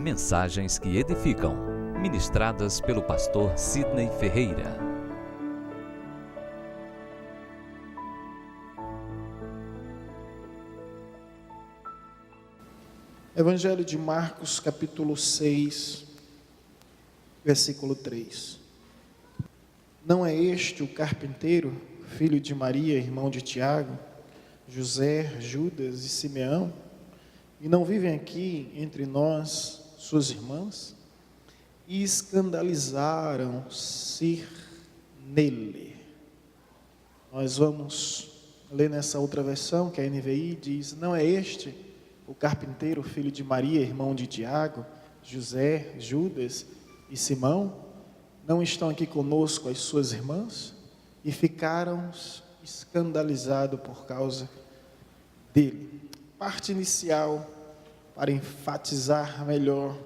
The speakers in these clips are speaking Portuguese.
Mensagens que edificam, ministradas pelo pastor Sidney Ferreira. Evangelho de Marcos, capítulo 6, versículo 3. Não é este o carpinteiro, filho de Maria, irmão de Tiago, José, Judas e Simeão? E não vivem aqui entre nós suas irmãs? E escandalizaram-se nele. Nós vamos ler nessa outra versão, que é a NVI, diz: não é este o carpinteiro, filho de Maria, irmão de Tiago, José, Judas e Simão? Não estão aqui conosco as suas irmãs? E ficaram escandalizados por causa dele. Parte inicial, para enfatizar melhor,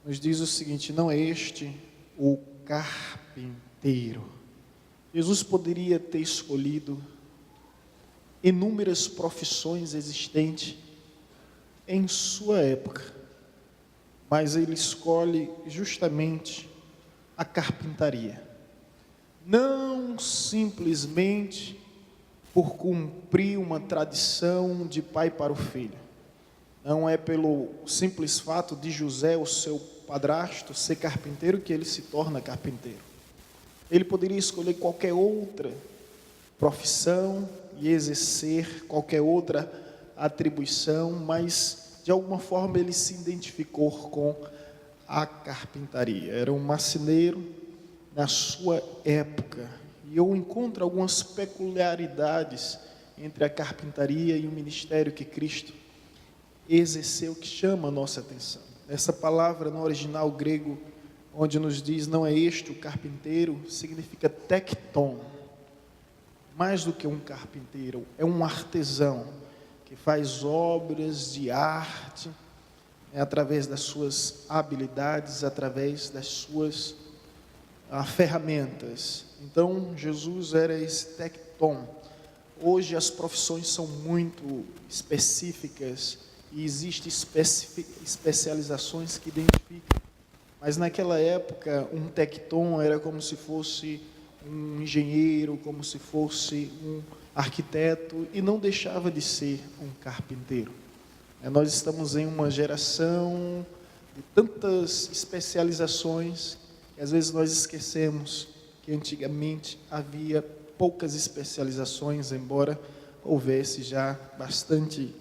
nos diz o seguinte: não é este o carpinteiro. Jesus poderia ter escolhido inúmeras profissões existentes em sua época, mas ele escolhe justamente a carpintaria, não simplesmente por cumprir uma tradição de pai para o filho. Não é pelo simples fato de José, o seu padrasto, ser carpinteiro que ele se torna carpinteiro. Ele poderia escolher qualquer outra profissão e exercer qualquer outra atribuição, mas de alguma forma ele se identificou com a carpintaria. Era um marceneiro na sua época, e eu encontro algumas peculiaridades entre a carpintaria e o ministério que Cristo exerceu, que chama a nossa atenção. Essa palavra no original grego, onde nos diz não é este o carpinteiro, significa tecton. Mais do que um carpinteiro, é um artesão que faz obras de arte, através das suas habilidades, através das suas ferramentas. Então, Jesus era esse tecton. Hoje as profissões são muito específicas e existem especializações que identificam. Mas naquela época, um tecton era como se fosse um engenheiro, como se fosse um arquiteto, e não deixava de ser um carpinteiro. Nós estamos em uma geração de tantas especializações que às vezes nós esquecemos que antigamente havia poucas especializações, embora houvesse já bastante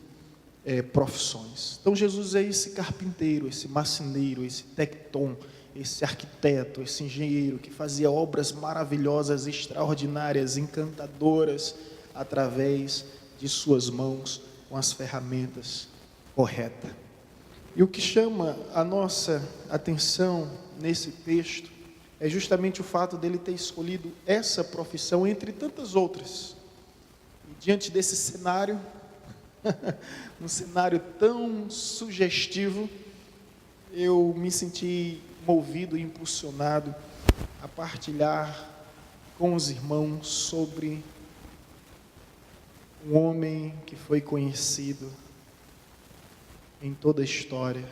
profissões. Então Jesus é esse carpinteiro, esse marceneiro, esse tecton, esse arquiteto, esse engenheiro que fazia obras maravilhosas, extraordinárias, encantadoras, através de suas mãos, com as ferramentas corretas. E o que chama a nossa atenção nesse texto é justamente o fato dele ter escolhido essa profissão entre tantas outras. E diante desse cenário, um cenário tão sugestivo, eu me senti movido e impulsionado a partilhar com os irmãos sobre um homem que foi conhecido em toda a história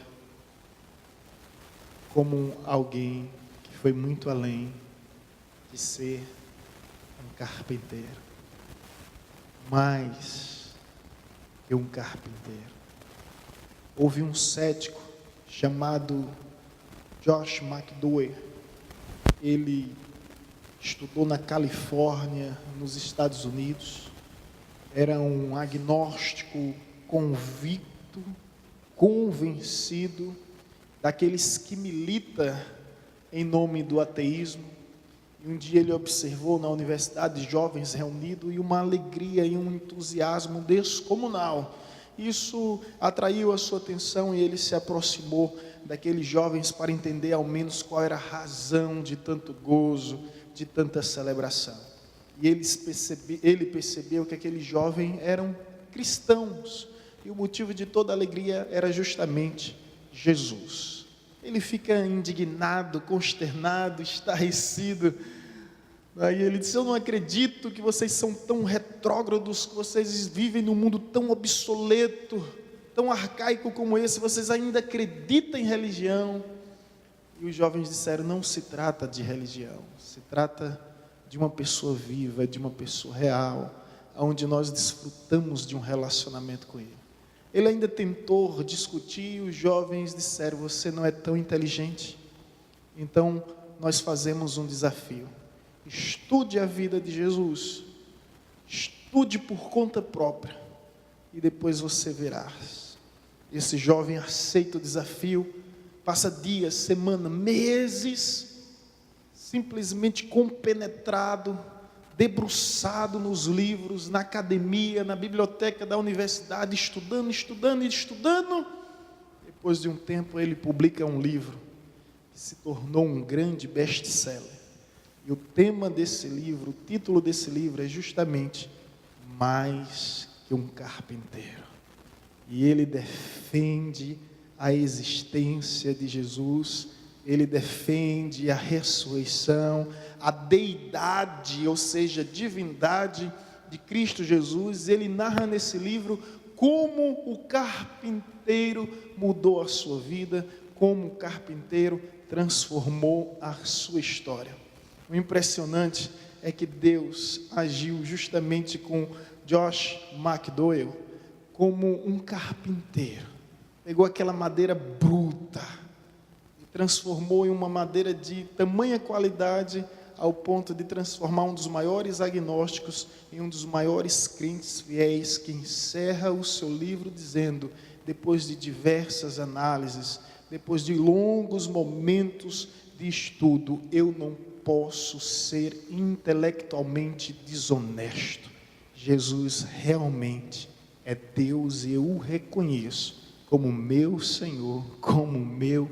como alguém que foi muito além de ser um carpinteiro, mais que um carpinteiro. Houve um cético chamado Josh McDowell. Ele estudou na Califórnia, nos Estados Unidos. Era um agnóstico convicto, convencido, daqueles que milita em nome do ateísmo. E um dia ele observou na universidade jovens reunidos, e uma alegria e um entusiasmo descomunal. Isso atraiu a sua atenção e ele se aproximou daqueles jovens para entender ao menos qual era a razão de tanto gozo, de tanta celebração. E ele percebeu que aqueles jovens eram cristãos, e o motivo de toda a alegria era justamente Jesus. Ele fica indignado, consternado, estarrecido. Aí ele disse: eu não acredito que vocês são tão retrógrados, que vocês vivem num mundo tão obsoleto. tão arcaico como esse, vocês ainda acreditam em religião? E os jovens disseram: não se trata de religião, se trata de uma pessoa viva, de uma pessoa real, onde nós desfrutamos de um relacionamento com Ele. Ele ainda tentou discutir, e os jovens disseram: você não é tão inteligente. Então nós fazemos um desafio: estude a vida de Jesus, estude por conta própria, e depois você verá. Esse jovem aceita o desafio, passa dias, semanas, meses, simplesmente compenetrado, debruçado nos livros, na academia, na biblioteca da universidade, estudando. Depois de um tempo ele publica um livro que se tornou um grande best-seller. E o tema desse livro, o título desse livro é justamente Mais que um Carpinteiro. E ele defende a existência de Jesus, ele defende a ressurreição, a deidade, ou seja, a divindade de Cristo Jesus. Ele narra nesse livro como o carpinteiro mudou a sua vida, como o carpinteiro transformou a sua história. O impressionante é que Deus agiu justamente com Josh McDowell como um carpinteiro. Pegou aquela madeira bruta e transformou em uma madeira de tamanha qualidade, ao ponto de transformar um dos maiores agnósticos em um dos maiores crentes fiéis, que encerra o seu livro dizendo, depois de diversas análises, depois de longos momentos de estudo: eu não posso ser intelectualmente desonesto. Jesus realmente é Deus, e eu o reconheço como meu Senhor, como meu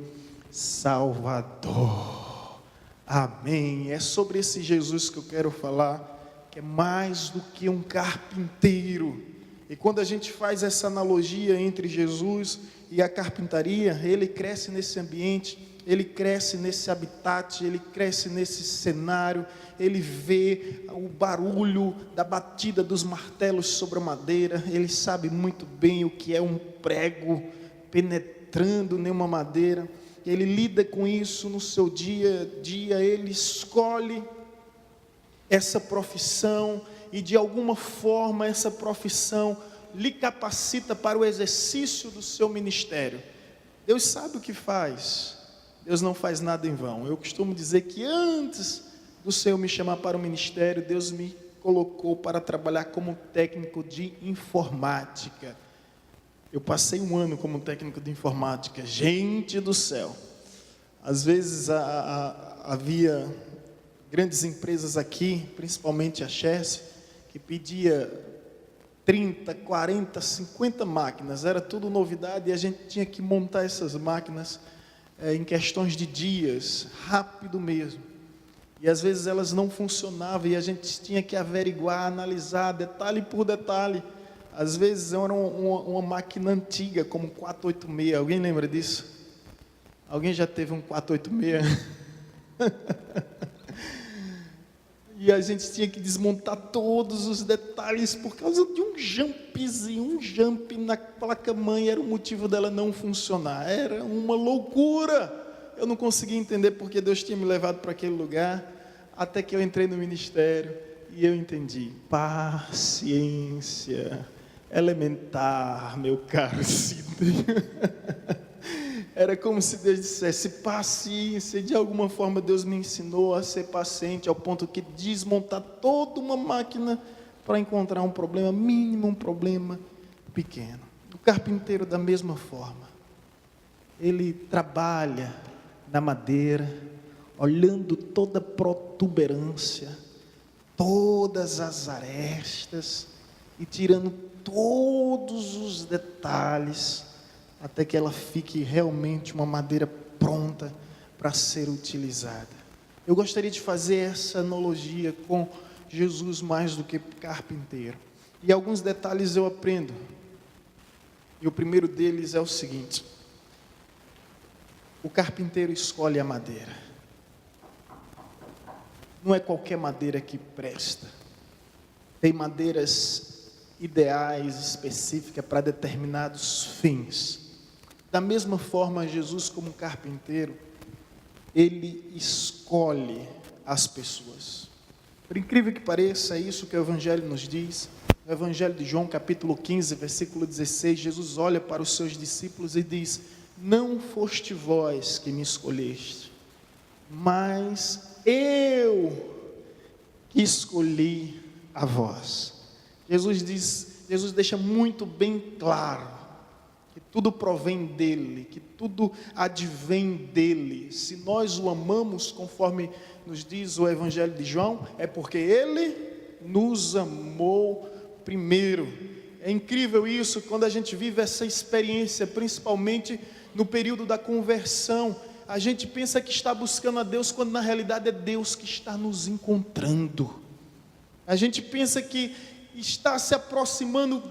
Salvador. Amém. É sobre esse Jesus que eu quero falar, que é mais do que um carpinteiro. E quando a gente faz essa analogia entre Jesus e a carpintaria, ele cresce nesse ambiente, ele cresce nesse habitat, ele cresce nesse cenário, ele vê o barulho da batida dos martelos sobre a madeira, ele sabe muito bem o que é um prego penetrando em uma madeira, ele lida com isso no seu dia a dia, ele escolhe essa profissão, e de alguma forma essa profissão lhe capacita para o exercício do seu ministério. Deus sabe o que faz, Deus não faz nada em vão. Eu costumo dizer que antes do Senhor me chamar para o ministério, Deus me colocou para trabalhar como técnico de informática. Eu passei um ano como técnico de informática, gente do céu. Às vezes havia grandes empresas aqui, principalmente a Chess, que pedia 30, 40, 50 máquinas, era tudo novidade, e a gente tinha que montar essas máquinas em questões de dias, rápido mesmo. E às vezes elas não funcionavam, e a gente tinha que averiguar, analisar, detalhe por detalhe. Às vezes era uma máquina antiga, como 486, alguém lembra disso? Alguém já teve um 486? E a gente tinha que desmontar todos os detalhes, por causa de um jumpzinho, um jump na placa-mãe, era o motivo dela não funcionar. Era uma loucura. Eu não conseguia entender porque Deus tinha me levado para aquele lugar, até que eu entrei no ministério, e eu entendi. Paciência elementar, meu caro Sidney. Era como se Deus dissesse paciência, e de alguma forma Deus me ensinou a ser paciente, ao ponto que desmontar toda uma máquina para encontrar um problema mínimo, um problema pequeno. O carpinteiro, da mesma forma, ele trabalha na madeira, olhando toda a protuberância, todas as arestas, e tirando todos os detalhes, até que ela fique realmente uma madeira pronta para ser utilizada. Eu gostaria de fazer essa analogia com Jesus mais do que carpinteiro. E alguns detalhes eu aprendo. E o primeiro deles é o seguinte: o carpinteiro escolhe a madeira. Não é qualquer madeira que presta. Tem madeiras ideais específicas para determinados fins. Da mesma forma, Jesus, como carpinteiro, ele escolhe as pessoas. Por incrível que pareça, é isso que o Evangelho nos diz. No Evangelho de João, capítulo 15, versículo 16, Jesus olha para os seus discípulos e diz: não foste vós que me escolheste, mas eu que escolhi a vós. Jesus deixa muito bem claro que tudo provém dele, que tudo advém dele. Se nós o amamos, conforme nos diz o Evangelho de João, é porque ele nos amou primeiro. É incrível isso, quando a gente vive essa experiência, principalmente no período da conversão. A gente pensa que está buscando a Deus, quando na realidade é Deus que está nos encontrando. A gente pensa que está se aproximando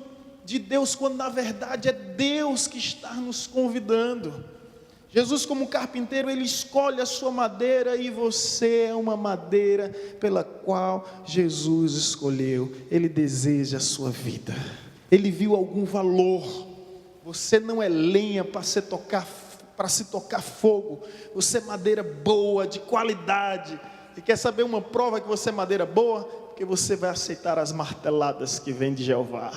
de Deus, quando na verdade é Deus que está nos convidando. Jesus, como carpinteiro, ele escolhe a sua madeira, e você é uma madeira pela qual Jesus escolheu. Ele deseja a sua vida, ele viu algum valor. Você não é lenha para se tocar fogo, você é madeira boa, de qualidade. E quer saber uma prova que você é madeira boa? Porque você vai aceitar as marteladas que vêm de Jeová.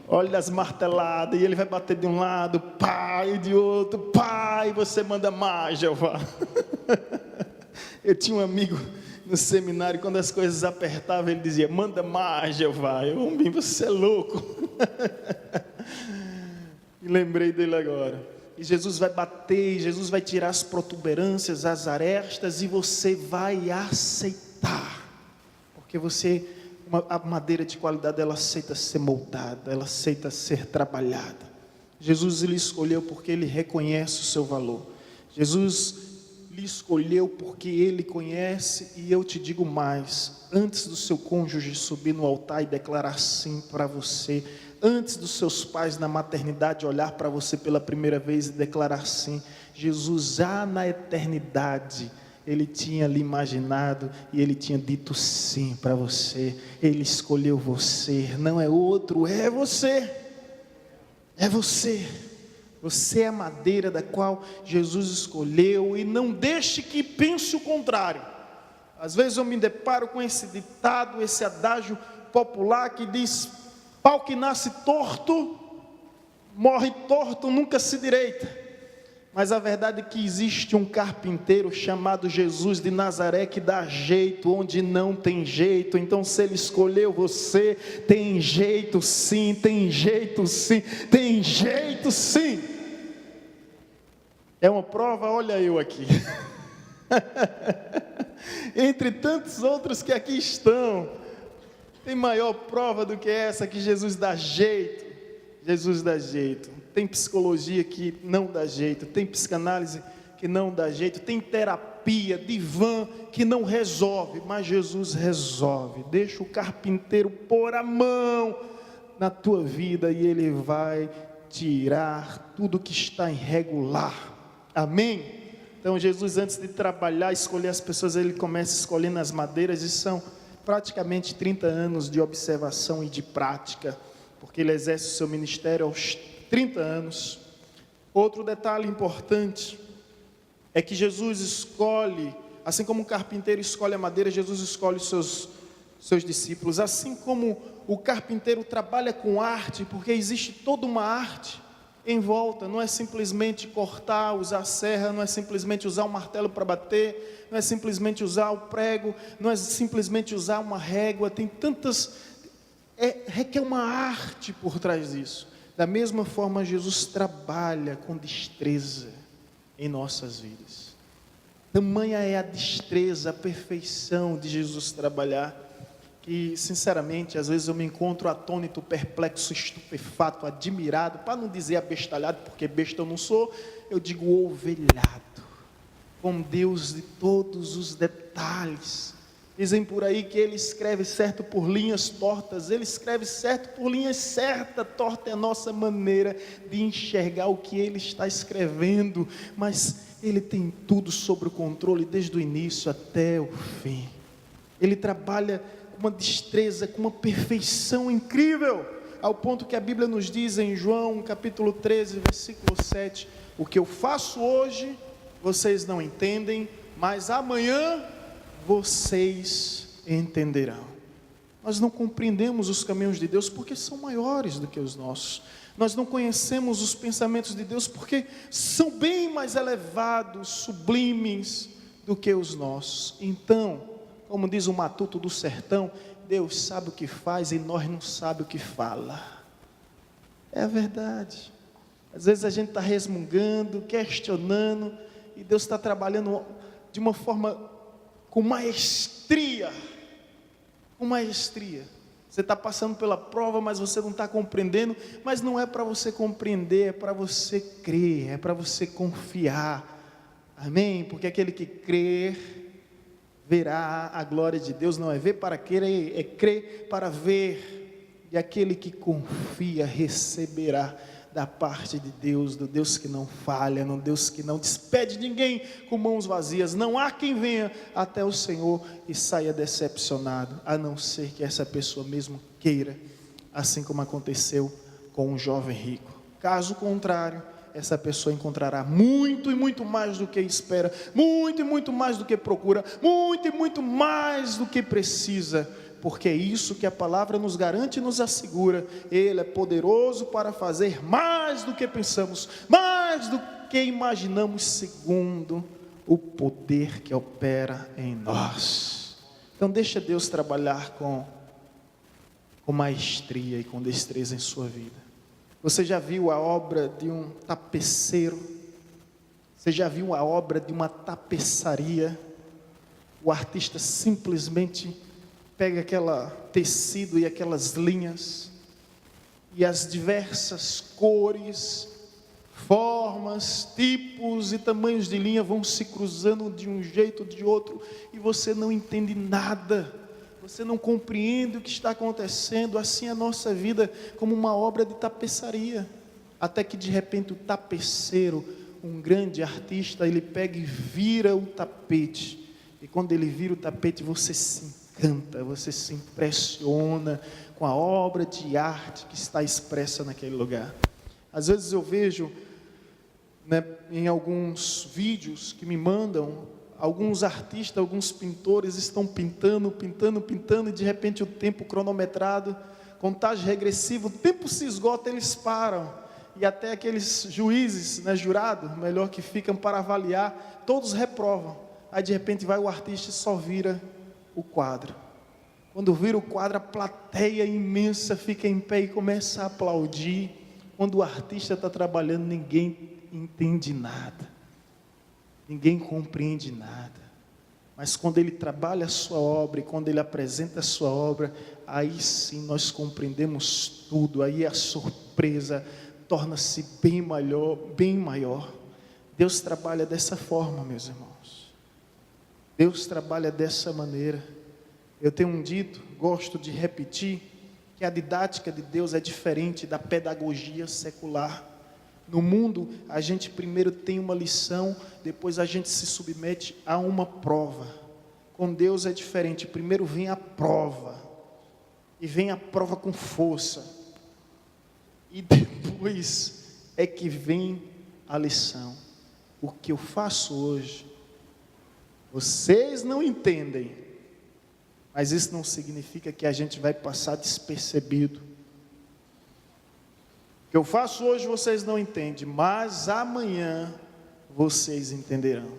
Olha as marteladas, e ele vai bater de um lado, pá, e de outro, pá, e você manda mais, Jeová. Eu tinha um amigo no seminário, quando as coisas apertavam, ele dizia: manda mais, Jeová. Eu, homem, você é louco. E lembrei dele agora. E Jesus vai bater, Jesus vai tirar as protuberâncias, as arestas, e você vai aceitar, porque a madeira de qualidade, ela aceita ser moldada, ela aceita ser trabalhada. Jesus lhe escolheu porque ele reconhece o seu valor. Jesus lhe escolheu porque ele conhece. E eu te digo mais: antes do seu cônjuge subir no altar e declarar sim para você, antes dos seus pais na maternidade olhar para você pela primeira vez e declarar sim, Jesus já na eternidade, ele tinha lhe imaginado e ele tinha dito sim para você. Ele escolheu você, não é outro, é você. É você. Você é a madeira da qual Jesus escolheu, e não deixe que pense o contrário. Às vezes eu me deparo com esse ditado, esse adágio popular que diz: pau que nasce torto, morre torto, nunca se direita. Mas a verdade é que existe um carpinteiro chamado Jesus de Nazaré, que dá jeito onde não tem jeito. Então, se ele escolheu você, tem jeito sim, tem jeito sim, tem jeito sim. É uma prova, olha eu aqui. Entre tantos outros que aqui estão, tem maior prova do que essa, que Jesus dá jeito. Jesus dá jeito. Tem psicologia que não dá jeito, tem psicanálise que não dá jeito, tem terapia, divã que não resolve, mas Jesus resolve. Deixa o carpinteiro pôr a mão na tua vida e ele vai tirar tudo que está irregular. Amém? Então Jesus, antes de trabalhar, escolher as pessoas, ele começa escolhendo as madeiras, e são praticamente 30 anos de observação e de prática, porque ele exerce o seu ministério aos 30 anos. Outro detalhe importante é que Jesus escolhe, assim como o carpinteiro escolhe a madeira, Jesus escolhe os seus discípulos. Assim como o carpinteiro trabalha com arte, porque existe toda uma arte em volta. Não é simplesmente cortar, usar a serra, não é simplesmente usar um martelo para bater, não é simplesmente usar o prego, não é simplesmente usar uma régua. Tem tantas, requer uma arte por trás disso. Da mesma forma, Jesus trabalha com destreza em nossas vidas. Tamanha é a destreza, a perfeição de Jesus trabalhar, que sinceramente às vezes eu me encontro atônito, perplexo, estupefato, admirado, para não dizer abestalhado, porque besta eu não sou, eu digo ovelhado, com Deus de todos os detalhes. Dizem por aí que ele escreve certo por linhas tortas, ele escreve certo por linhas certas. Torta é a nossa maneira de enxergar o que ele está escrevendo, mas ele tem tudo sob o controle, desde o início até o fim. Ele trabalha uma destreza, com uma perfeição incrível, ao ponto que a Bíblia nos diz em João capítulo 13, versículo 7, o que eu faço hoje, vocês não entendem, mas amanhã vocês entenderão. Nós não compreendemos os caminhos de Deus porque são maiores do que os nossos. Nós não conhecemos os pensamentos de Deus porque são bem mais elevados, sublimes do que os nossos. Então, como diz o matuto do sertão, Deus sabe o que faz e nós não sabemos o que fala. É a verdade. Às vezes a gente está resmungando, questionando, e Deus está trabalhando de uma forma com maestria. Com maestria. Você está passando pela prova, mas você não está compreendendo. Mas não é para você compreender, é para você crer, é para você confiar. Amém? Porque aquele que crer verá a glória de Deus. Não é ver para crer, é crer para ver. E aquele que confia receberá da parte de Deus, do Deus que não falha, no Deus que não despede ninguém com mãos vazias. Não há quem venha até o Senhor e saia decepcionado, a não ser que essa pessoa mesmo queira, assim como aconteceu com um jovem rico. Caso contrário, essa pessoa encontrará muito e muito mais do que espera, muito e muito mais do que procura, muito e muito mais do que precisa, porque é isso que a palavra nos garante e nos assegura. Ele é poderoso para fazer mais do que pensamos, mais do que imaginamos, segundo o poder que opera em nós. Então deixa Deus trabalhar com maestria e com destreza em sua vida. Você já viu a obra de um tapeceiro? Você já viu a obra de uma tapeçaria? O artista simplesmente pega aquele tecido e aquelas linhas, e as diversas cores, formas, tipos e tamanhos de linha vão se cruzando de um jeito ou de outro, e você não entende nada, você não compreende o que está acontecendo. Assim é a nossa vida, como uma obra de tapeçaria, até que de repente o tapeceiro, um grande artista, ele pega e vira o tapete, e quando ele vira o tapete, você se encanta, você se impressiona com a obra de arte que está expressa naquele lugar. Às vezes eu vejo, em alguns vídeos que me mandam, alguns artistas, alguns pintores estão pintando, e de repente o tempo cronometrado, contagem regressiva, o tempo se esgota, eles param, e até aqueles juízes, jurados, melhor, que ficam para avaliar, todos reprovam. Aí de repente vai o artista e só vira o quadro. Quando vira o quadro, a plateia imensa fica em pé e começa a aplaudir. Quando o artista está trabalhando, ninguém entende nada, ninguém compreende nada. Mas quando ele trabalha a sua obra, e quando ele apresenta a sua obra, aí sim nós compreendemos tudo. Aí a surpresa torna-se bem maior. Deus trabalha dessa forma, meus irmãos. Deus trabalha dessa maneira. Eu tenho um dito, gosto de repetir, que a didática de Deus é diferente da pedagogia secular. No mundo, a gente primeiro tem uma lição, depois a gente se submete a uma prova. Com Deus é diferente, primeiro vem a prova, e vem a prova com força, e depois é que vem a lição. O que eu faço hoje, vocês não entendem, mas isso não significa que a gente vai passar despercebido. O que eu faço hoje vocês não entendem, mas amanhã vocês entenderão.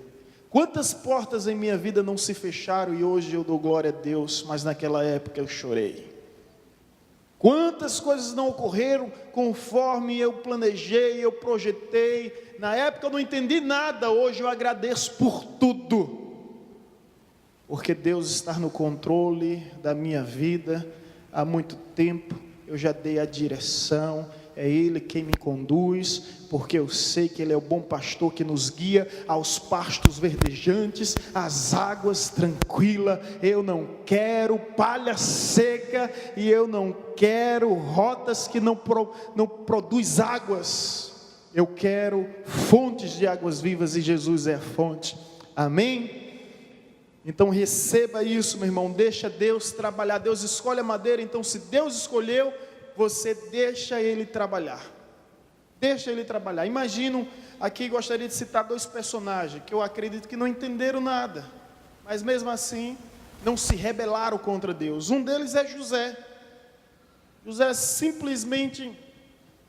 Quantas portas em minha vida não se fecharam e hoje eu dou glória a Deus, mas naquela época eu chorei. Quantas coisas não ocorreram conforme eu planejei, eu projetei. Na época eu não entendi nada, hoje eu agradeço por tudo. Porque Deus está no controle da minha vida há muito tempo. Eu já dei a direção, é Ele quem me conduz, porque eu sei que Ele é o bom pastor que nos guia aos pastos verdejantes, às águas tranquilas. Eu não quero palha seca, e eu não quero rotas que não produz águas. Eu quero fontes de águas vivas, e Jesus é a fonte. Amém? Então receba isso, meu irmão, deixa Deus trabalhar. Deus escolhe a madeira, então se Deus escolheu, você deixa Ele trabalhar. Deixa Ele trabalhar. Imagino, aqui gostaria de citar 2 personagens, que eu acredito que não entenderam nada, mas mesmo assim, não se rebelaram contra Deus. Um deles é José. José simplesmente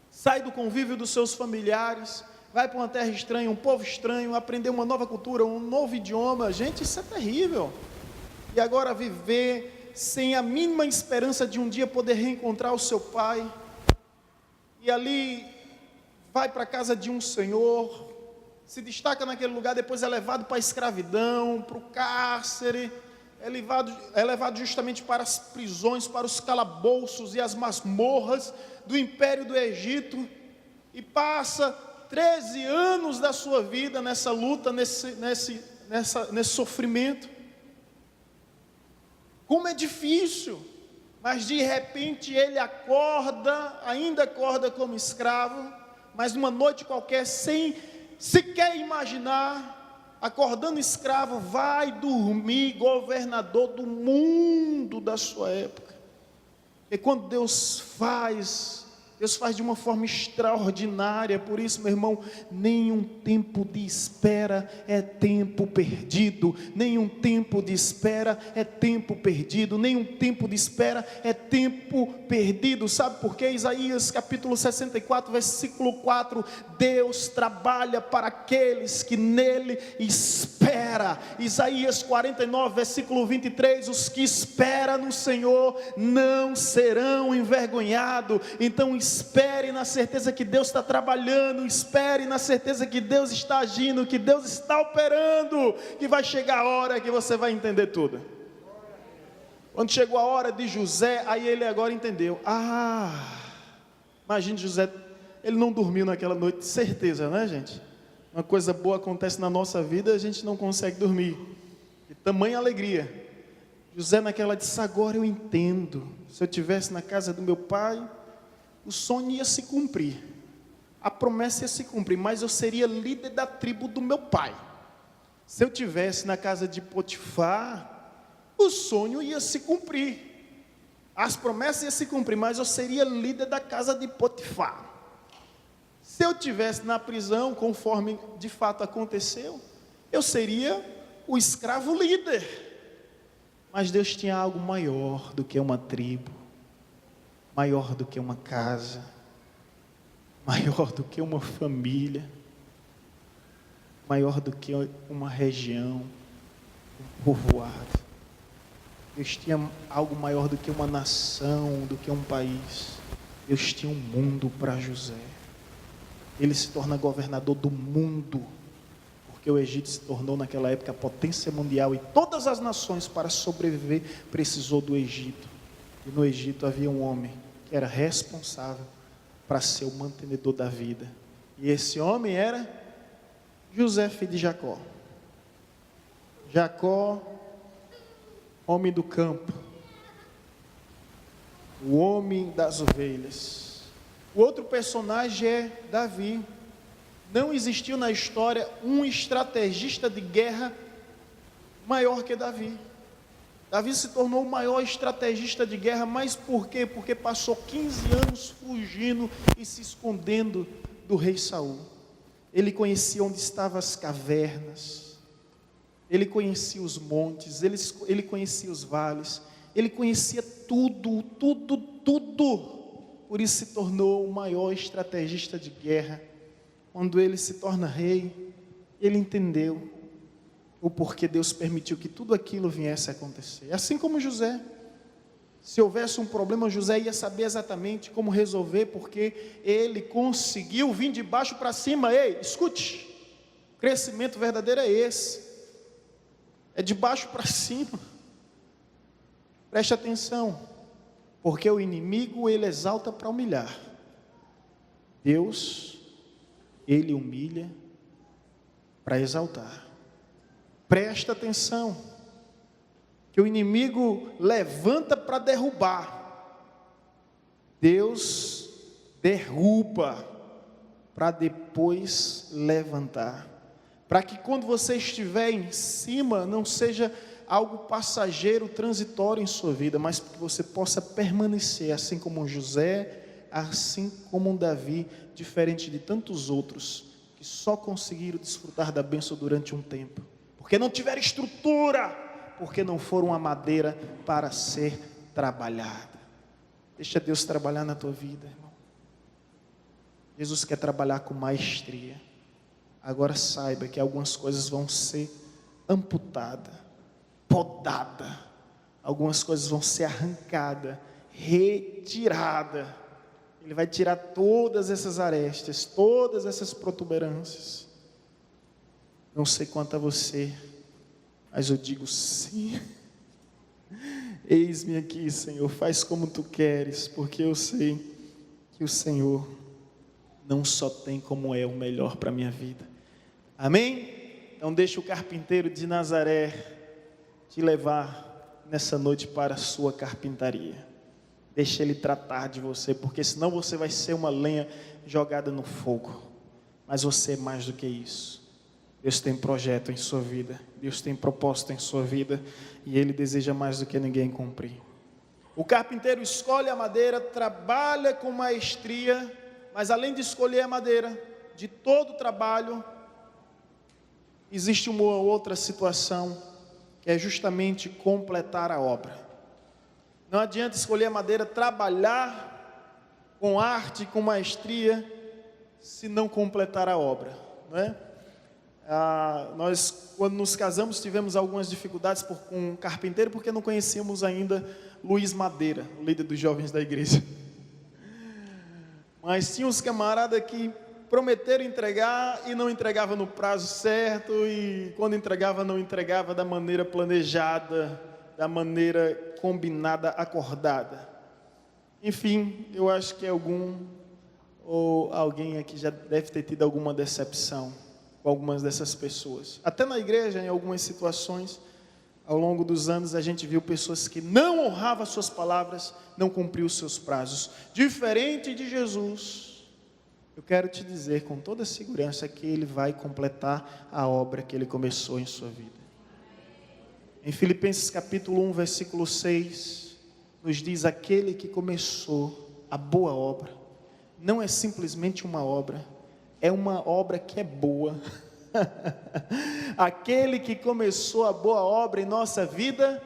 sai do convívio dos seus familiares, vai para uma terra estranha, um povo estranho, aprender uma nova cultura, um novo idioma. Gente, isso é terrível. E agora viver sem a mínima esperança de um dia poder reencontrar o seu pai. E ali vai para a casa de um senhor, se destaca naquele lugar, depois é levado para a escravidão, para o cárcere, é levado justamente para as prisões, para os calabouços e as masmorras do Império do Egito, e passa 13 anos da sua vida nessa luta, nesse sofrimento. Como é difícil, mas de repente ele acorda, ainda acorda como escravo, mas numa noite qualquer, sem sequer imaginar, acordando escravo, vai dormir governador do mundo da sua época. E quando Deus faz de uma forma extraordinária. Por isso, meu irmão, nenhum tempo de espera é tempo perdido, nenhum tempo de espera é tempo perdido, nenhum tempo de espera é tempo perdido. Sabe por quê? Isaías capítulo 64, versículo 4, Deus trabalha para aqueles que nele espera. Isaías 49, versículo 23, os que esperam no Senhor não serão envergonhados. Então espere na certeza que Deus está trabalhando, espere na certeza que Deus está agindo, que Deus está operando, que vai chegar a hora que você vai entender tudo. Quando chegou a hora de José, aí ele agora entendeu. Imagine José, ele não dormiu naquela noite, de certeza, né, gente? Uma coisa boa acontece na nossa vida, a gente não consegue dormir, de tamanha alegria. José naquela disse, agora eu entendo, se eu estivesse na casa do meu pai, o sonho ia se cumprir, a promessa ia se cumprir, mas eu seria líder da tribo do meu pai. Se eu estivesse na casa de Potifar, o sonho ia se cumprir, as promessas iam se cumprir, mas eu seria líder da casa de Potifar. Se eu estivesse na prisão, conforme de fato aconteceu, eu seria o escravo líder. Mas Deus tinha algo maior do que uma tribo, maior do que uma casa, maior do que uma família, maior do que uma região, um povoado. Deus tinha algo maior do que uma nação, do que um país. Deus tinha um mundo para José. Ele se torna governador do mundo, porque o Egito se tornou naquela época a potência mundial, e todas as nações para sobreviver precisou do Egito. E no Egito havia um homem que era responsável para ser o mantenedor da vida, e esse homem era José, filho de Jacó. Jacó, homem do campo, o homem das ovelhas. O outro personagem é Davi. Não existiu na história um estrategista de guerra maior que Davi. Davi se tornou o maior estrategista de guerra, mas por quê? Porque passou 15 anos fugindo e se escondendo do rei Saul. Ele conhecia onde estavam as cavernas, ele conhecia os montes, ele conhecia os vales, ele conhecia tudo. Por isso se tornou o maior estrategista de guerra. Quando ele se torna rei, ele entendeu o porquê Deus permitiu que tudo aquilo viesse a acontecer. Assim como José, se houvesse um problema, José ia saber exatamente como resolver, porque ele conseguiu vir de baixo para cima. Ei, escute, o crescimento verdadeiro é esse, é de baixo para cima. Preste atenção, porque o inimigo ele exalta para humilhar, Deus ele humilha para exaltar. Presta atenção, que o inimigo levanta para derrubar, Deus derruba para depois levantar, para que quando você estiver em cima, não seja algo passageiro, transitório em sua vida, mas que você possa permanecer, assim como José, assim como Davi, diferente de tantos outros que só conseguiram desfrutar da bênção durante um tempo, porque não tiveram estrutura, porque não foram a madeira para ser trabalhada. Deixa Deus trabalhar na tua vida, irmão. Jesus quer trabalhar com maestria. Agora saiba que algumas coisas vão ser amputadas, podadas, algumas coisas vão ser arrancadas, retiradas. Ele vai tirar todas essas arestas, todas essas protuberâncias. Não sei quanto a você, mas eu digo sim. Eis-me aqui, Senhor, faz como Tu queres, porque eu sei que o Senhor não só tem como é o melhor para a minha vida. Amém? Então deixa o carpinteiro de Nazaré te levar nessa noite para a sua carpintaria. Deixa ele tratar de você, porque senão você vai ser uma lenha jogada no fogo. Mas você é mais do que isso. Deus tem projeto em sua vida, Deus tem propósito em sua vida, e Ele deseja mais do que ninguém cumprir. O carpinteiro escolhe a madeira, trabalha com maestria, mas além de escolher a madeira, de todo o trabalho, existe uma outra situação, que é justamente completar a obra. Não adianta escolher a madeira, trabalhar com arte, com maestria, se não completar a obra, não é? Nós, quando nos casamos, tivemos algumas dificuldades com um carpinteiro, porque não conhecíamos ainda Luiz Madeira, o líder dos jovens da igreja. Mas tinha uns camaradas que prometeram entregar e não entregava no prazo certo, e quando entregava, não entregava da maneira planejada, da maneira combinada, acordada. Enfim, eu acho que alguém aqui já deve ter tido alguma decepção com algumas dessas pessoas. Até na igreja, em algumas situações, ao longo dos anos, a gente viu pessoas que não honravam as suas palavras, não cumpriam os seus prazos. Diferente de Jesus, eu quero te dizer com toda segurança que Ele vai completar a obra que Ele começou em sua vida. Em Filipenses capítulo 1, versículo 6, nos diz: aquele que começou a boa obra, não é simplesmente uma obra, é uma obra que é boa. Aquele que começou a boa obra em nossa vida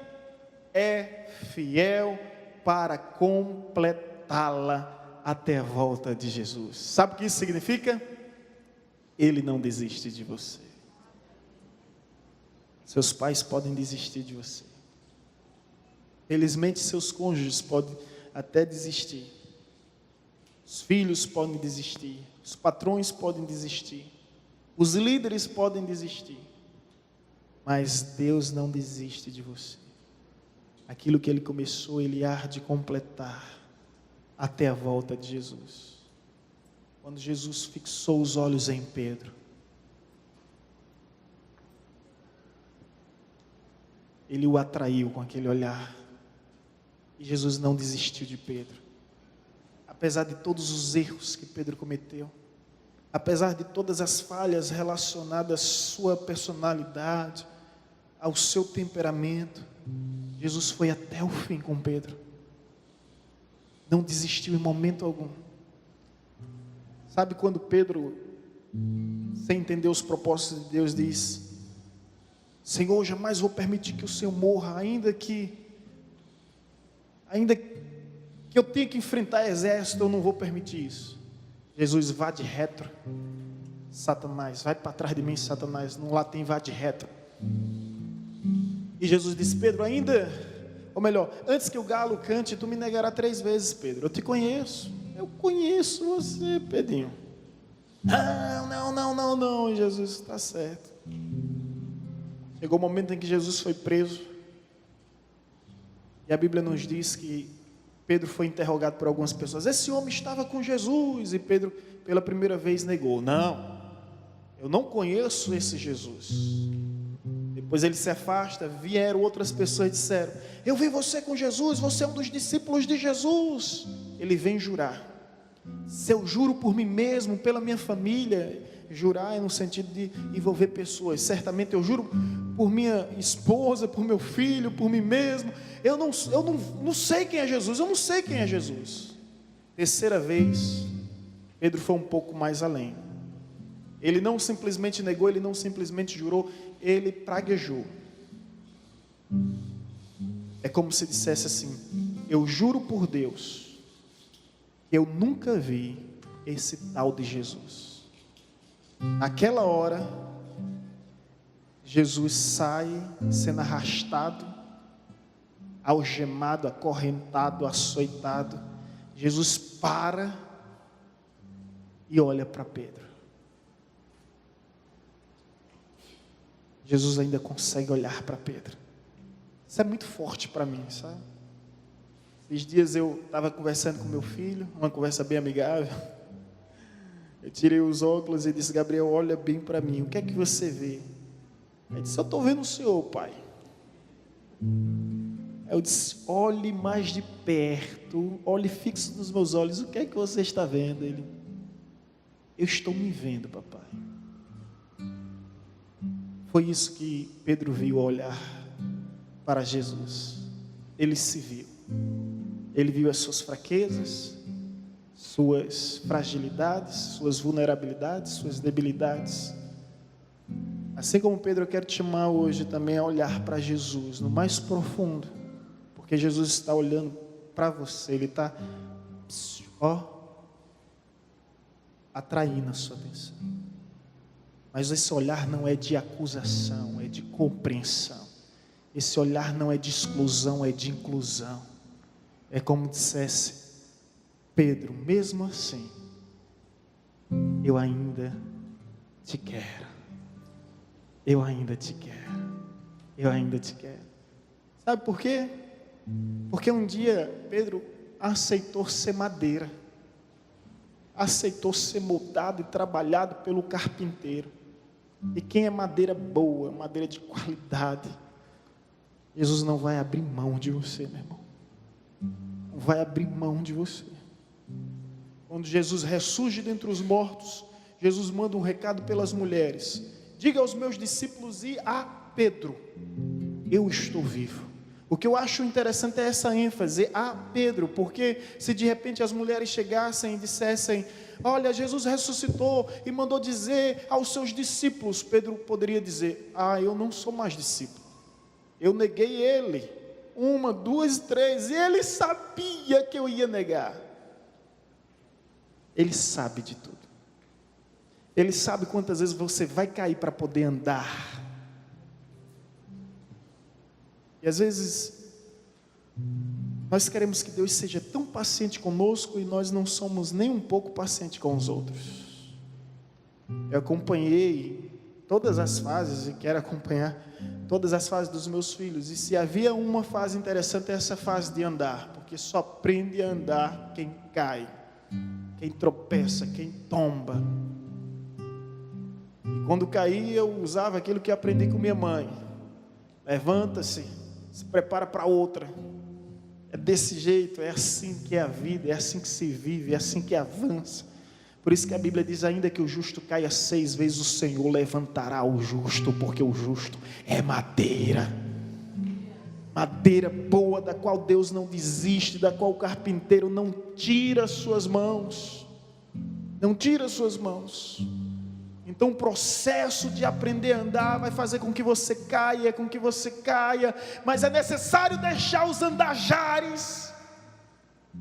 é fiel para completá-la até a volta de Jesus. Sabe o que isso significa? Ele não desiste de você. Seus pais podem desistir de você. Felizmente, seus cônjuges podem até desistir. Os filhos podem desistir. Os patrões podem desistir. Os líderes podem desistir. Mas Deus não desiste de você. Aquilo que Ele começou, Ele há de completar até a volta de Jesus. Quando Jesus fixou os olhos em Pedro, Ele o atraiu com aquele olhar. E Jesus não desistiu de Pedro. Apesar de todos os erros que Pedro cometeu, apesar de todas as falhas relacionadas à sua personalidade, ao seu temperamento, Jesus foi até o fim com Pedro. Não desistiu em momento algum. Sabe quando Pedro, sem entender os propósitos de Deus, diz: Senhor, jamais vou permitir que o Senhor morra, ainda que eu tenha que enfrentar exército, eu não vou permitir isso. Jesus, vá de retro, Satanás, vai para trás de mim, Satanás. No latim, vá de retro. E Jesus disse: Pedro, antes que o galo cante, tu me negarás 3 vezes, Pedro. Eu te conheço, eu conheço você, Pedrinho. Não, Jesus, está certo. Chegou o momento em que Jesus foi preso, e a Bíblia nos diz que Pedro foi interrogado por algumas pessoas: esse homem estava com Jesus? E Pedro, pela primeira vez, negou: não, eu não conheço esse Jesus. Depois ele se afasta, vieram outras pessoas e disseram: eu vi você com Jesus, você é um dos discípulos de Jesus. Ele vem jurar: se eu juro por mim mesmo, pela minha família, jurar é no sentido de envolver pessoas, certamente eu juro por minha esposa, por meu filho, por mim mesmo. Eu não sei quem é Jesus, eu não sei quem é Jesus. Terceira vez, Pedro foi um pouco mais além. Ele não simplesmente negou, ele não simplesmente jurou, ele praguejou. É como se dissesse assim: eu juro por Deus, que eu nunca vi esse tal de Jesus. Naquela hora, Jesus sai sendo arrastado, algemado, acorrentado, açoitado. Jesus para e olha para Pedro. Jesus ainda consegue olhar para Pedro. Isso é muito forte para mim, sabe? Esses dias eu estava conversando com meu filho, uma conversa bem amigável. Eu tirei os óculos e disse: Gabriel, olha bem para mim, o que é que você vê? Ele disse: eu estou vendo o Senhor, pai. Eu disse: olhe mais de perto, olhe fixo nos meus olhos, o que é que você está vendo? Ele: eu estou me vendo, papai. Foi isso que Pedro viu ao olhar para Jesus. Ele se viu. Ele viu as suas fraquezas, suas fragilidades, suas vulnerabilidades, suas debilidades. Assim como Pedro, eu quero te chamar hoje também a olhar para Jesus no mais profundo, porque Jesus está olhando para você, Ele está atraindo a sua atenção. Mas esse olhar não é de acusação, é de compreensão. Esse olhar não é de exclusão, é de inclusão. É como dissesse Pedro: mesmo assim, eu ainda te quero. Eu ainda te quero. Eu ainda te quero. Sabe por quê? Porque um dia Pedro aceitou ser madeira. Aceitou ser moldado e trabalhado pelo carpinteiro. E quem é madeira boa, madeira de qualidade, Jesus não vai abrir mão de você, meu irmão. Não vai abrir mão de você. Quando Jesus ressurge dentre os mortos, Jesus manda um recado pelas mulheres: diga aos meus discípulos e a Pedro: eu estou vivo. O que eu acho interessante é essa ênfase, a Pedro, porque se de repente as mulheres chegassem e dissessem: olha, Jesus ressuscitou e mandou dizer aos seus discípulos, Pedro poderia dizer: eu não sou mais discípulo, eu neguei ele, 1, 2, 3, e ele sabia que eu ia negar. Ele sabe de tudo. Ele sabe quantas vezes você vai cair para poder andar. E às vezes nós queremos que Deus seja tão paciente conosco e nós não somos nem um pouco pacientes com os outros. Eu acompanhei todas as fases e quero acompanhar todas as fases dos meus filhos. E se havia uma fase interessante, é essa fase de andar, porque só aprende a andar quem cai, quem tropeça, quem tomba. E quando caí, eu usava aquilo que aprendi com minha mãe: levanta-se, se prepara para outra. É desse jeito, é assim que é a vida, é assim que se vive, é assim que avança. Por isso que a Bíblia diz: ainda que o justo caia 6 vezes, o Senhor levantará o justo, porque o justo é madeira. Madeira boa, da qual Deus não desiste, da qual o carpinteiro não tira as suas mãos. Não tira as suas mãos. Então o processo de aprender a andar vai fazer com que você caia, mas é necessário deixar os andajares,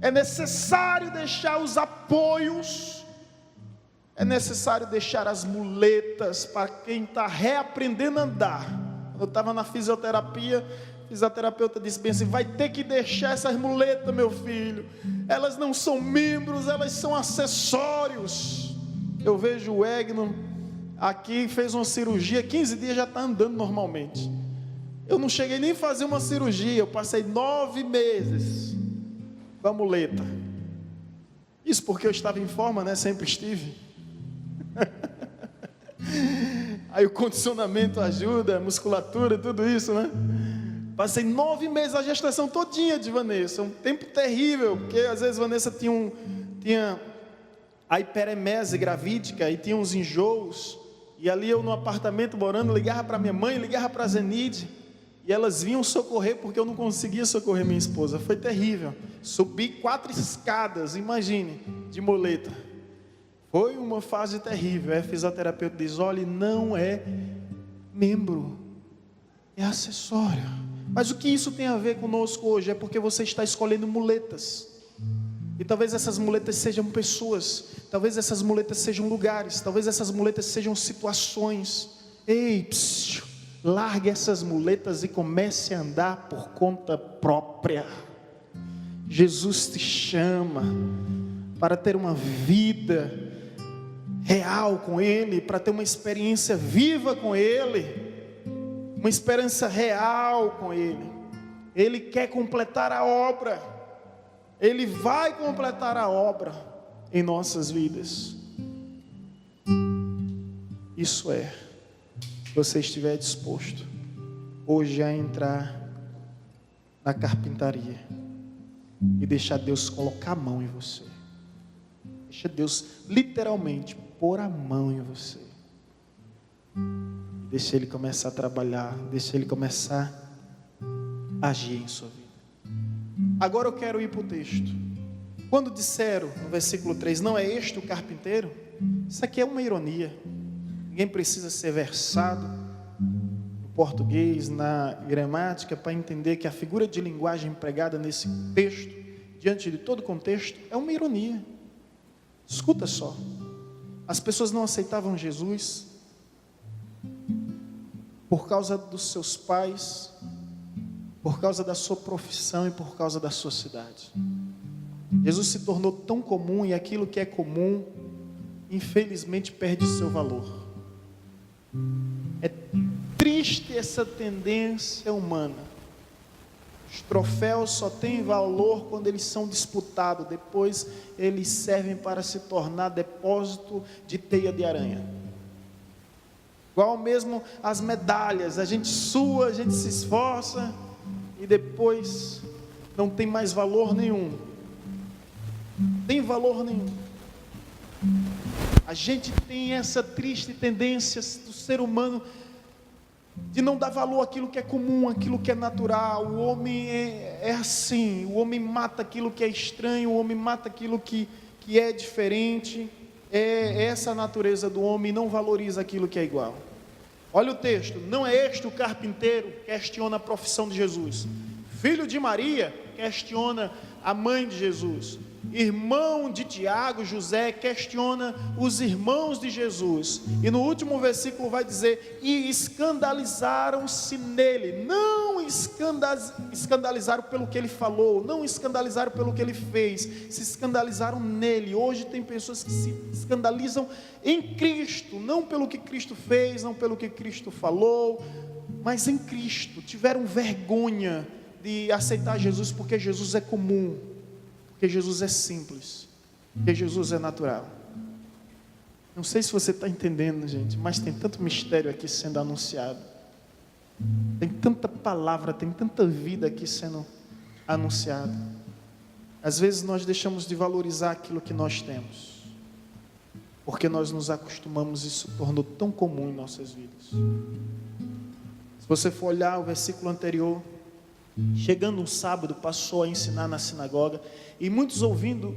é necessário deixar os apoios, é necessário deixar as muletas para quem está reaprendendo a andar. Quando eu estava na fisioterapia, a fisioterapeuta disse bem assim: vai ter que deixar essas muletas, meu filho, elas não são membros, elas são acessórios. Eu vejo o Egno aqui, fez uma cirurgia, 15 dias já está andando normalmente. Eu não cheguei nem a fazer uma cirurgia, eu passei 9 meses com a muleta. Isso porque eu estava em forma, né? Sempre estive. Aí o condicionamento ajuda, a musculatura, tudo isso, né? Passei 9 meses, a gestação todinha de Vanessa, um tempo terrível, porque às vezes Vanessa tinha a hiperemese gravídica e tinha uns enjoos. E ali eu no apartamento morando, ligava para minha mãe, ligava para a Zenide, e elas vinham socorrer porque eu não conseguia socorrer minha esposa. Foi terrível. Subi 4 escadas, imagine, de muleta. Foi uma fase terrível. Aí a fisioterapeuta diz: olha, não é membro, é acessório. Mas o que isso tem a ver conosco hoje? É porque você está escolhendo muletas. E talvez essas muletas sejam pessoas, talvez essas muletas sejam lugares, talvez essas muletas sejam situações. Ei, largue essas muletas e comece a andar por conta própria. Jesus te chama para ter uma vida real com Ele, para ter uma experiência viva com Ele, uma esperança real com Ele. Ele quer completar a obra. Ele vai completar a obra em nossas vidas. Isso é, se você estiver disposto hoje a entrar na carpintaria e deixar Deus colocar a mão em você. Deixa Deus literalmente pôr a mão em você. Deixa Ele começar a trabalhar, deixa Ele começar a agir em sua vida. Agora eu quero ir para o texto. Quando disseram no versículo 3, não é este o carpinteiro? Isso aqui é uma ironia. Ninguém precisa ser versado no português, na gramática, para entender que a figura de linguagem empregada nesse texto, diante de todo o contexto, é uma ironia. Escuta só. As pessoas não aceitavam Jesus por causa dos seus pais, por causa da sua profissão e por causa da sua cidade. Jesus se tornou tão comum, e aquilo que é comum, infelizmente perde seu valor. É triste essa tendência humana. Os troféus só têm valor quando eles são disputados, depois eles servem para se tornar depósito de teia de aranha. Igual mesmo as medalhas, a gente sua, a gente se esforça, e depois não tem mais valor nenhum. Tem valor nenhum. A gente tem essa triste tendência do ser humano de não dar valor àquilo que é comum, àquilo que é natural. O homem é assim, o homem mata aquilo que é estranho, o homem mata aquilo que é diferente. É essa a natureza do homem, não valoriza aquilo que é igual. Olha o texto: não é este o carpinteiro? Questiona a profissão de Jesus. Filho de Maria? Questiona a mãe de Jesus. Irmão de Tiago, José? Questiona os irmãos de Jesus. E no último versículo vai dizer: e escandalizaram-se nele. Não escandalizaram pelo que ele falou, não escandalizaram pelo que ele fez, se escandalizaram nele. Hoje tem pessoas que se escandalizam em Cristo, não pelo que Cristo fez, não pelo que Cristo falou, mas em Cristo. Tiveram vergonha de aceitar Jesus, porque Jesus é comum, porque Jesus é simples, porque Jesus é natural. Não sei se você está entendendo, gente, mas tem tanto mistério aqui sendo anunciado, tem tanta palavra, tem tanta vida aqui sendo anunciada. Às vezes nós deixamos de valorizar aquilo que nós temos, porque nós nos acostumamos, e isso tornou tão comum em nossas vidas. Se você for olhar o versículo anterior, chegando um sábado, passou a ensinar na sinagoga, e muitos ouvindo,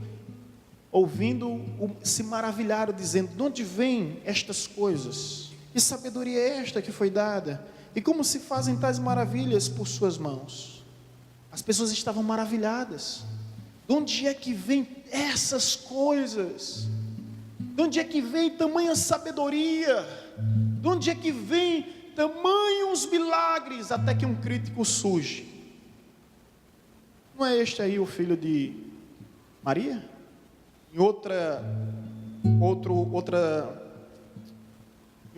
se maravilharam, dizendo: de onde vêm estas coisas? Que sabedoria é esta que foi dada? E como se fazem tais maravilhas por suas mãos? As pessoas estavam maravilhadas. De onde é que vêm essas coisas? De onde é que vem tamanha sabedoria? De onde é que vem tamanhos milagres? Até que um crítico surge: não é este aí o filho de Maria? Em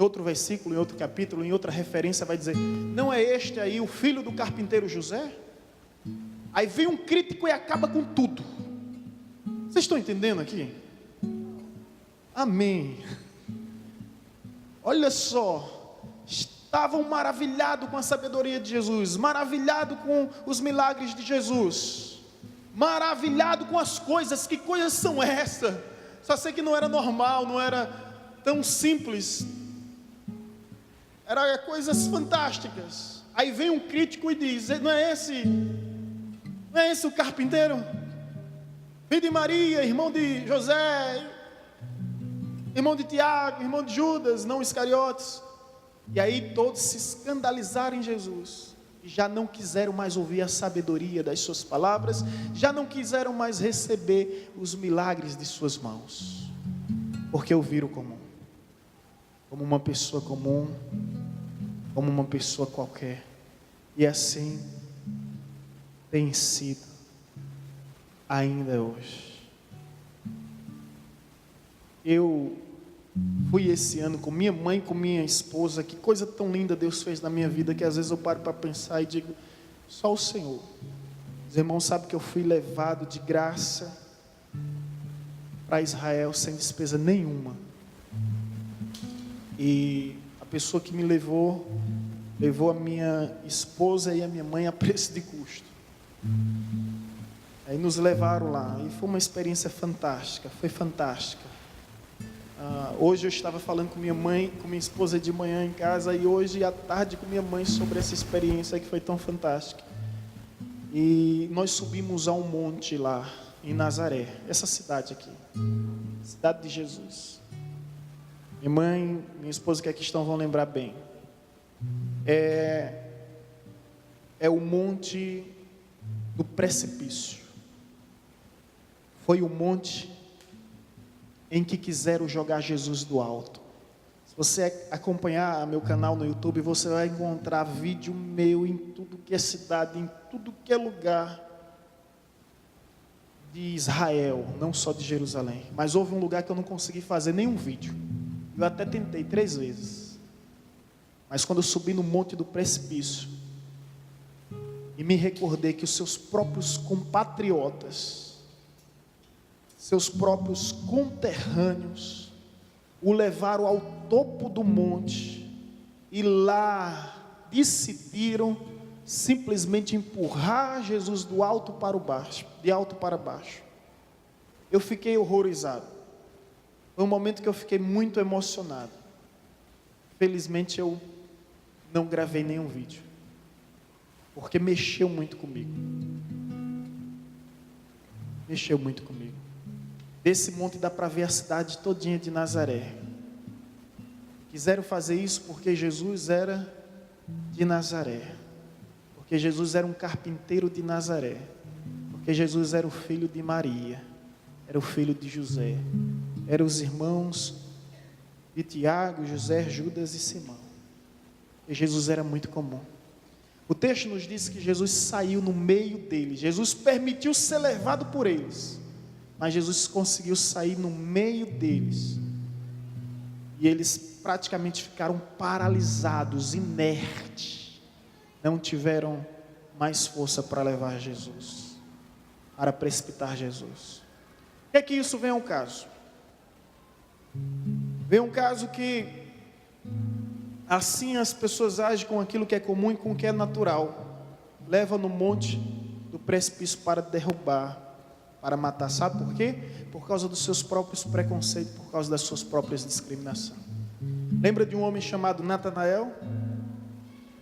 outro versículo, em outro capítulo, em outra referência vai dizer: não é este aí o filho do carpinteiro José? Aí vem um crítico e acaba com tudo. Vocês estão entendendo aqui? Amém. Olha só, estavam maravilhados com a sabedoria de Jesus, maravilhados com os milagres de Jesus, maravilhado com as coisas. Que coisas são essas? Só sei que não era normal, não era tão simples Era coisas fantásticas. Aí vem um crítico e diz: não é esse o carpinteiro? Filho de Maria, irmão de José, irmão de Tiago, irmão de Judas, não Iscariotes. E aí todos se escandalizaram em Jesus. E já não quiseram mais ouvir a sabedoria das suas palavras, já não quiseram mais receber os milagres de suas mãos, porque o viram como uma pessoa comum, como uma pessoa qualquer. E assim tem sido ainda hoje. Eu fui esse ano com minha mãe, com minha esposa. Que coisa tão linda Deus fez na minha vida, que às vezes eu paro para pensar e digo: só o Senhor. Os irmãos sabem que eu fui levado de graça para Israel sem despesa nenhuma. E a pessoa que me levou a minha esposa e a minha mãe a preço de custo. Aí nos levaram lá e foi uma experiência fantástica, foi fantástica. Hoje eu estava falando com minha mãe, com minha esposa de manhã em casa, e hoje à tarde com minha mãe sobre essa experiência que foi tão fantástica. E nós subimos a um monte lá em Nazaré, essa cidade aqui, cidade de Jesus. Minha mãe, minha esposa que aqui estão vão lembrar bem. É o monte do precipício. Foi o monte em que quiseram jogar Jesus do alto. Se você acompanhar meu canal no YouTube, você vai encontrar vídeo meu em tudo que é cidade, em tudo que é lugar de Israel, não só de Jerusalém. Mas houve um lugar que eu não consegui fazer nenhum vídeo. Eu até tentei 3 vezes. Mas quando eu subi no monte do precipício e me recordei que os seus próprios compatriotas, seus próprios conterrâneos, o levaram ao topo do monte e lá decidiram simplesmente empurrar Jesus do alto para o baixo, de alto para baixo. Eu fiquei horrorizado. Foi um momento que eu fiquei muito emocionado. Felizmente eu não gravei nenhum vídeo, porque mexeu muito comigo. Mexeu muito comigo. Desse monte dá para ver a cidade todinha de Nazaré. Quiseram fazer isso porque Jesus era de Nazaré, porque Jesus era um carpinteiro de Nazaré, porque Jesus era o filho de Maria, era o filho de José, eram os irmãos de Tiago, José, Judas e Simão. E Jesus era muito comum. O texto nos diz que Jesus saiu no meio deles. Jesus permitiu ser levado por eles, mas Jesus conseguiu sair no meio deles. E eles praticamente ficaram paralisados, inertes. Não tiveram mais força para levar Jesus, para precipitar Jesus. O que é que isso vem ao caso? Vem um caso que assim as pessoas agem com aquilo que é comum e com o que é natural. Leva no monte do precipício para derrubar, para matar. Sabe por quê? Por causa dos seus próprios preconceitos, por causa das suas próprias discriminações. Lembra de um homem chamado Natanael?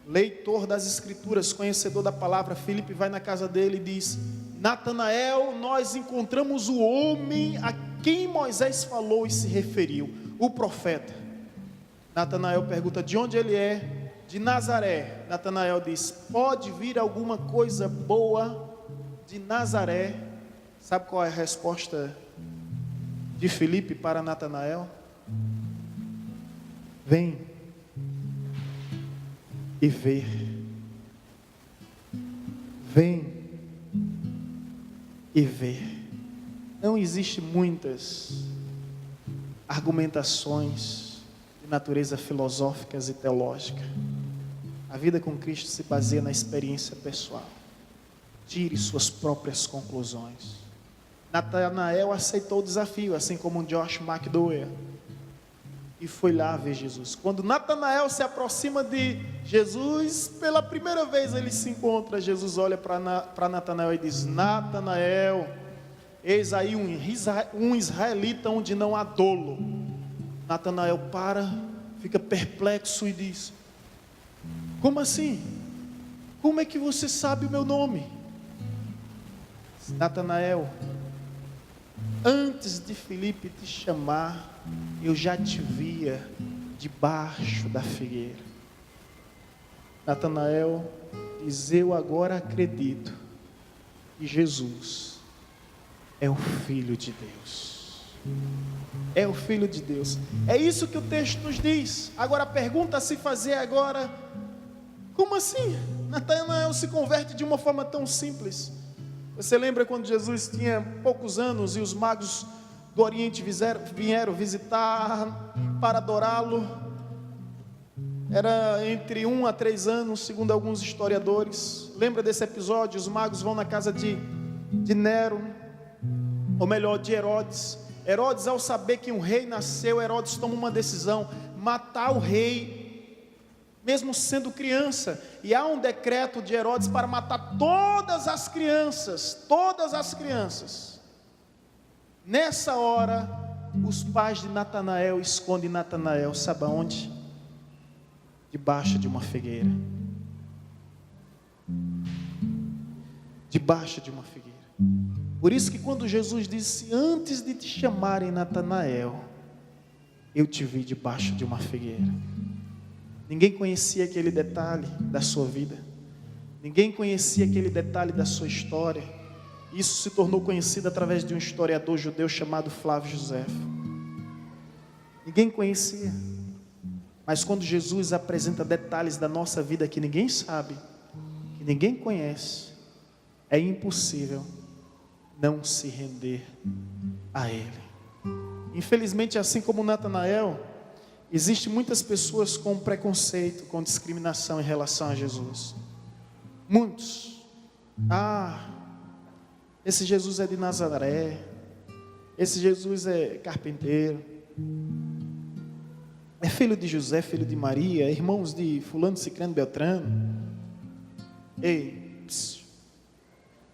Leitor das escrituras, conhecedor da palavra. Filipe vai na casa dele e diz: Natanael, nós encontramos o homem a quem Moisés falou e se referiu, o profeta. Natanael pergunta: de onde ele é? De Nazaré. Natanael diz: pode vir alguma coisa boa de Nazaré? Sabe qual é a resposta de Filipe para Natanael? Vem e vê. Vem e vê. Não existe muitas argumentações de natureza filosóficas e teológica. A vida com Cristo se baseia na experiência pessoal. Tire suas próprias conclusões. Natanael aceitou o desafio, assim como Josh McDowell, e foi lá ver Jesus. Quando Natanael se aproxima de Jesus, pela primeira vez ele se encontra. Jesus olha para Natanael e diz: Natanael, eis aí um israelita onde não há dolo. Natanael para, fica perplexo e diz: Como assim? Como é que você sabe o meu nome? Natanael, antes de Filipe te chamar, eu já te via debaixo da figueira. Natanael diz: eu agora acredito que Jesus é o Filho de Deus. É o Filho de Deus. É isso que o texto nos diz. Agora a pergunta a se fazer agora: como assim? Natanael se converte de uma forma tão simples. Você lembra quando Jesus tinha poucos anos e os magos do Oriente vieram visitar para adorá-lo? Era entre 1 a 3 anos, segundo alguns historiadores. Lembra desse episódio? Os magos vão na casa de Nero, ou melhor, de Herodes. Herodes, ao saber que um rei nasceu, Herodes toma uma decisão: matar o rei, mesmo sendo criança. E há um decreto de Herodes para matar todas as crianças. Nessa hora, os pais de Natanael escondem Natanael, sabe aonde? Debaixo de uma figueira. Debaixo de uma figueira. Por isso que quando Jesus disse: antes de te chamarem Natanael, eu te vi debaixo de uma figueira. Ninguém conhecia aquele detalhe da sua vida. Ninguém conhecia aquele detalhe da sua história. Isso se tornou conhecido através de um historiador judeu chamado Flávio Josefo. Ninguém conhecia. Mas quando Jesus apresenta detalhes da nossa vida que ninguém sabe, que ninguém conhece, é impossível não se render a Ele. Infelizmente, assim como Natanael, existem muitas pessoas com preconceito, com discriminação em relação a Jesus. Muitos. Esse Jesus é de Nazaré. Esse Jesus é carpinteiro. É filho de José, filho de Maria, irmãos de fulano, cicrano, beltrano. Ei,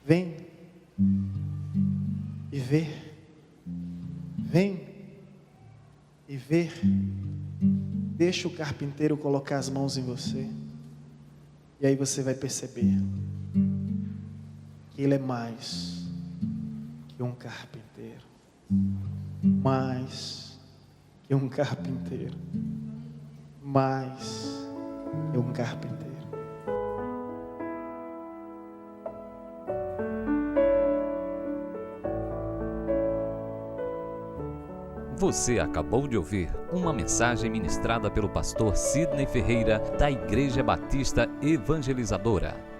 vem e vê. Vem e vê. Deixa o carpinteiro colocar as mãos em você. E aí você vai perceber que Ele é mais que um carpinteiro. Mais que um carpinteiro. Mais que um carpinteiro. Você acabou de ouvir uma mensagem ministrada pelo pastor Sidney Ferreira, da Igreja Batista Evangelizadora.